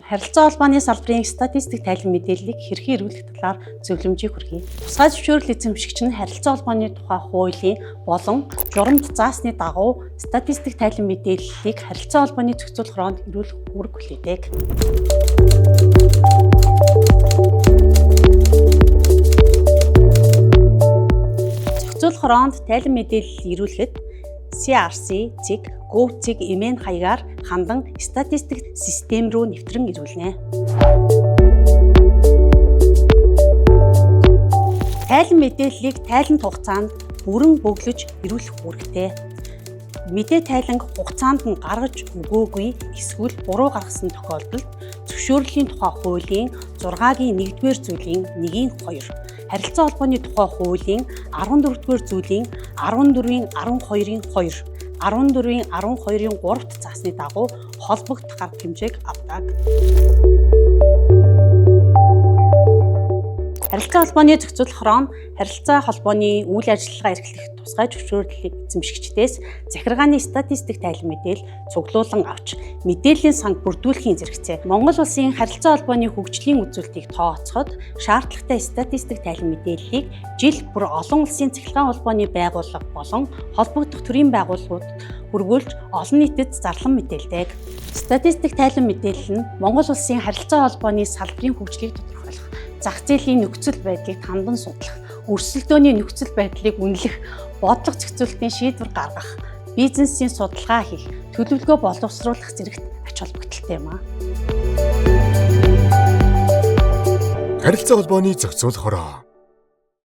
Харилцаа холбооны салбарын статистик тайлан мэдээллийг хэрхэн эргүүлэх талаар зөвлөмжийг хүргэе. Тусгай зөвшөөрөл эзэмшигч нь харилцаа холбооны тухай хуулийн болон журамд заасны дагуу статистик тайлан мэдээллийг харилцаа холбооны зохицуулах роонд эргүүлэх үүрэг хүлээдэг. Зохицуулах роонд тайлан мэдээлэл ирүүлэхэд CRC, CIG, GovCIG, MN хаягаар хандан статистик систем рүү нэвтрэн ирүүлнэ. Тайлан мэдээллийг тайланд хугацаанд бүрэн бөглөж ирүүлэх үүрэгтэй. Мэдээ тайлан хугацаанд нь гаргаж өгөөгүй эсвэл буруу гаргасан тохиолдолд зөвшөөрлийн тухай хуулийн 6-гийн 1-р зүйлийн 1-2, харилцаа холбооны тухай хуулийн 14-р зүйлийн 14-ийн 12-ийн 2, 14-ийн 12-ийн 3-т заасны дагуу холбогдох арга хэмжээг авдаг. Харилцаа холбооны зохицуулах роо харилцаа холбооны үйл ажиллагаа эрхлэх тусгай зөвшөөрлийг эзэмшигчдээс захиргааны статистик тайлан мэдээлэл цуглуулан авч мэдээллийн санг бүрдүүлэхийн зэрэгцээ. Монгол улсын харилцаа холбооны хөгжлийн үзүүлэлтийг тооцоход шаардлагатай статистик тайлан мэдээллийг жил бүр олон улсын цахилгаан холбооны байгууллага болон холбогдох төрийн байгууллагууд хүргүүлж олон нийтэд зарлан мэдээлдэг. Статистик тайлан мэдээлэл нь Монгол улсын харилцаа холбооны салбарын хөгжлийг тодорхойлох, зах зээлийн нөхцөл байдлыг хандан судлах, өрсөлдөөний нөхцөл байдлыг үнэлэх, бодлого зохицуулалтын шийдвэр гаргах, бизнесийн судалгаа хийх, төлөвлөгөө боловсруулах зэрэгт ач холбогдолтой юм а. Харилцаа холбооны зохицуулах роо